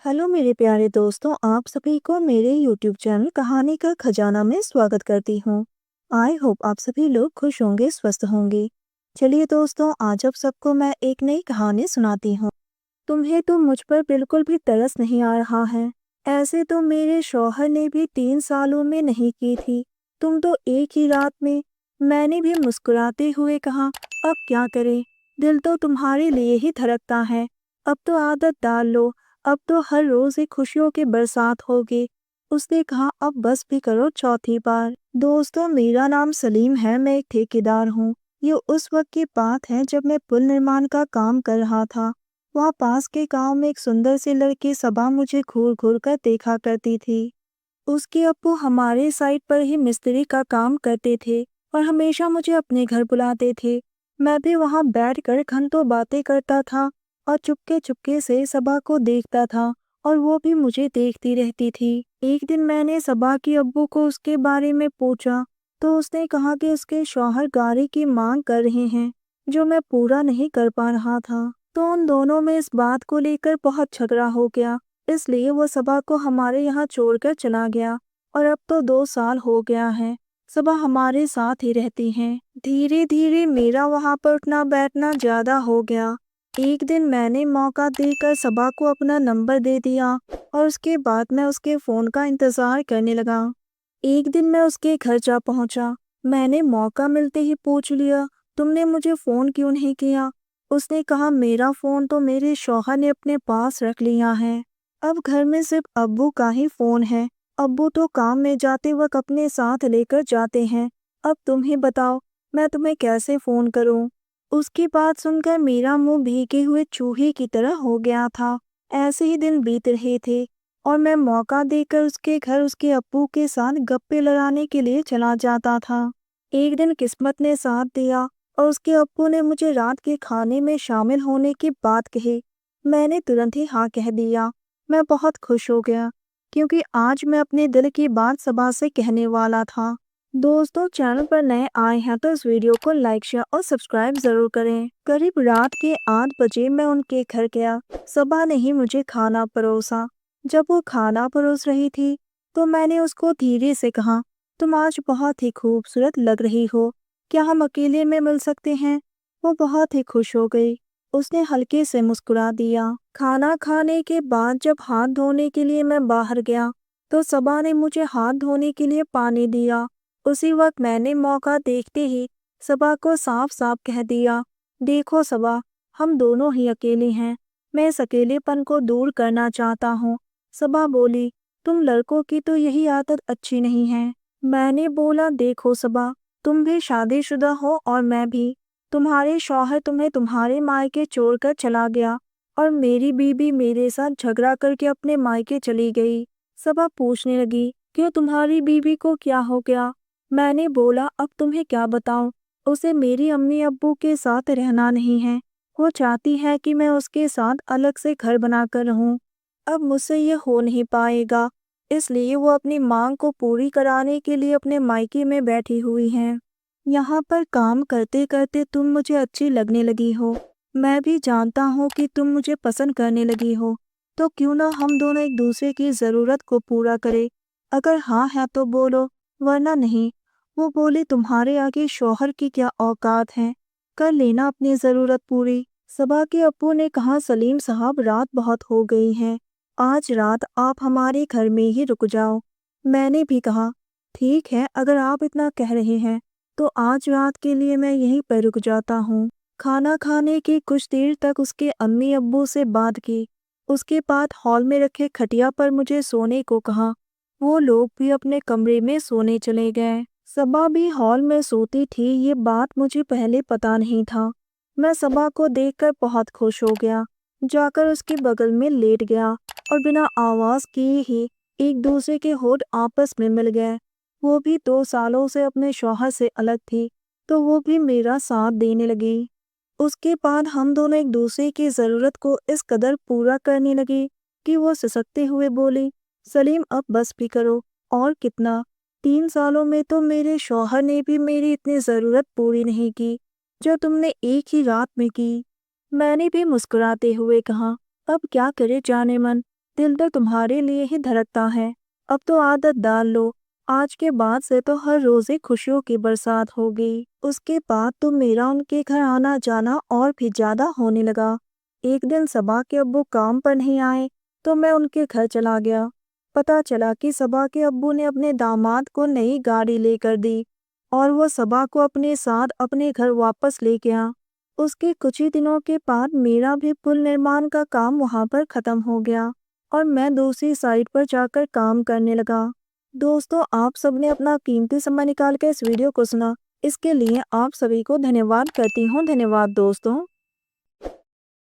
Hello मेरे प्यारे दोस्तों, आप सभी को मेरे यूट्यूब चैनल कहानी का खजाना में स्वागत करती हूँ। आई होप आप सभी लोग खुश होंगे, स्वस्थ होंगे। चलिए दोस्तों, आज आप सबको मैं एक नई कहानी सुनाती हूँ। तुम्हें तो मुझ पर बिल्कुल भी तरस नहीं आ रहा है। ऐसे तो मेरे शौहर ने भी 3 सालों में नहीं की थी, तुम तो एक ही रात में। मैंने भी मुस्कुराते हुए कहा, अब क्या करें, दिल तो तुम्हारे लिए ही धड़कता है। अब तो आदत डाल लो, अब तो हर रोज एक खुशियों की बरसात होगी। उसने कहा, अब बस भी करो चौथी बार। दोस्तों, मेरा नाम सलीम है, मैं एक ठेकेदार हूँ। ये उस वक्त की बात है जब मैं पुल निर्माण का काम कर रहा था। वहाँ पास के गांव में एक सुंदर सी लड़की सबा मुझे घूर घूर कर देखा करती थी। उसके अब्बू हमारे साइट पर ही मिस्त्री का काम करते थे और हमेशा मुझे अपने घर बुलाते थे। मैं भी वहाँ बैठकर घंटों बातें करता था और चुपके चुपके से सबा को देखता था और वो भी मुझे देखती रहती थी। एक दिन मैंने सबा की अब्बू को उसके बारे में पूछा तो उसने कहा कि उसके शौहर गाड़ी की मांग कर रहे हैं, जो मैं पूरा नहीं कर पा रहा था। तो उन दोनों में इस बात को लेकर बहुत झगड़ा हो गया, इसलिए वो सबा को हमारे यहाँ छोड़कर चला गया और अब तो 2 साल हो गया है। सबा हमारे साथ ही रहती हैं। धीरे धीरे मेरा वहाँ पर उठना बैठना ज्यादा हो गया। एक दिन मैंने मौका देकर सबा को अपना नंबर दे दिया और उसके बाद मैं उसके फोन का इंतजार करने लगा। एक दिन मैं उसके घर जा पहुंचा। मैंने मौका मिलते ही पूछ लिया, तुमने मुझे फोन क्यों नहीं किया? उसने कहा, मेरा फोन तो मेरे शौहर ने अपने पास रख लिया है। अब घर में सिर्फ अब्बू का ही फोन है। अब्बू तो काम में जाते वक्त अपने साथ लेकर जाते हैं। अब तुम ही बताओ, मैं तुम्हें कैसे फोन करूं? उसकी बात सुनकर मेरा मुंह भीगे हुए चूहे की तरह हो गया था। ऐसे ही दिन बीत रहे थे और मैं मौका देकर उसके घर उसके अब्बू के साथ गप्पे लड़ाने के लिए चला जाता था। एक दिन किस्मत ने साथ दिया और उसके अब्बू ने मुझे रात के खाने में शामिल होने की बात कही। मैंने तुरंत ही हाँ कह दिया। मैं बहुत खुश हो गया क्योंकि आज मैं अपने दिल की बात सबा से कहने वाला था। दोस्तों, चैनल पर नए आए हैं तो इस वीडियो को लाइक शेयर और सब्सक्राइब जरूर करें। करीब रात के 8 बजे मैं उनके घर गया। सबा ने ही मुझे खाना परोसा। जब वो खाना परोस रही थी तो मैंने उसको धीरे से कहा, तुम आज बहुत ही खूबसूरत लग रही हो, क्या हम अकेले में मिल सकते हैं? वो बहुत ही खुश हो गई। उसने हल्के से मुस्कुरा दिया। खाना खाने के बाद जब हाथ धोने के लिए मैं बाहर गया तो सबा ने मुझे हाथ धोने के लिए पानी दिया। उसी वक्त मैंने मौका देखते ही सबा को साफ साफ कह दिया, देखो सबा, हम दोनों ही अकेले हैं। मैं इस अकेलेपन को दूर करना चाहता हूँ। सबा बोली, तुम लड़कों की तो यही आदत अच्छी नहीं है। मैंने बोला, देखो सबा, तुम भी शादीशुदा हो और मैं भी। तुम्हारे शौहर तुम्हें तुम्हारे मायके छोड़कर चला गया और मेरी बीबी मेरे साथ झगड़ा करके अपने मायके चली गई। सबा पूछने लगी, क्यों, तुम्हारी बीबी को क्या हो गया? मैंने बोला, अब तुम्हें क्या बताऊं, उसे मेरी अम्मी अब्बू के साथ रहना नहीं है। वो चाहती है कि मैं उसके साथ अलग से घर बनाकर रहूं। अब मुझसे ये हो नहीं पाएगा, इसलिए वो अपनी मांग को पूरी कराने के लिए अपने मायके में बैठी हुई हैं। यहाँ पर काम करते करते तुम मुझे अच्छी लगने लगी हो। मैं भी जानता हूँ कि तुम मुझे पसंद करने लगी हो। तो क्यों ना हम दोनों एक दूसरे की ज़रूरत को पूरा करें। अगर हाँ है तो बोलो, वरना नहीं। वो बोली, तुम्हारे आगे शौहर की क्या औकात है, कर लेना अपनी ज़रूरत पूरी। सबा के अब्बू ने कहा, सलीम साहब, रात बहुत हो गई है, आज रात आप हमारे घर में ही रुक जाओ। मैंने भी कहा, ठीक है, अगर आप इतना कह रहे हैं तो आज रात के लिए मैं यहीं पर रुक जाता हूँ। खाना खाने की कुछ देर तक उसके अम्मी अब्बू से बात की। उसके बाद हॉल में रखे खटिया पर मुझे सोने को कहा। वो लोग भी अपने कमरे में सोने चले गए। सबा भी हॉल में सोती थी, ये बात मुझे पहले पता नहीं था। मैं सबा को देखकर बहुत खुश हो गया, जाकर उसके बगल में लेट गया और बिना आवाज किए ही एक दूसरे के होठ आपस में मिल गए। वो भी 2 सालों से अपने शौहर से अलग थी तो वो भी मेरा साथ देने लगी। उसके बाद हम दोनों एक दूसरे की ज़रूरत को इस कदर पूरा करने लगे कि वो सिसकते हुए बोली, सलीम, अब बस भी करो, और कितना। 3 सालों में तो मेरे शौहर ने भी मेरी इतनी ज़रूरत पूरी नहीं की जो तुमने एक ही रात में की। मैंने भी मुस्कुराते हुए कहा, अब क्या करे जाने मन, دل تو تمہارے لیے ہی دھڑکتا ہے۔ اب تو عادت ڈال لو، آج کے بعد سے تو ہر روز ایک خوشیوں کی برسات ہوگی۔ اس کے بعد تو میرا ان کے گھر آنا جانا اور بھی زیادہ ہونے لگا۔ ایک دن صبا کے ابو کام پر نہیں آئے تو میں ان کے گھر چلا گیا۔ پتہ چلا کہ صبا کے ابو نے اپنے داماد کو نئی گاڑی لے کر دی اور وہ صبا کو اپنے ساتھ اپنے گھر واپس لے گیا۔ اس کے کچھ ہی دنوں کے بعد میرا بھی پل نرمان کا کام وہاں پر ختم ہو گیا اور میں دوسری سائٹ پر جا کر کام کرنے لگا۔ دوستو، آپ سب نے اپنا قیمتی سمے نکال کے اس ویڈیو کو سنا، اس کے لیے آپ سبھی کو دھنیہ واد کرتی ہوں۔ دھنیہ واد دوستوں۔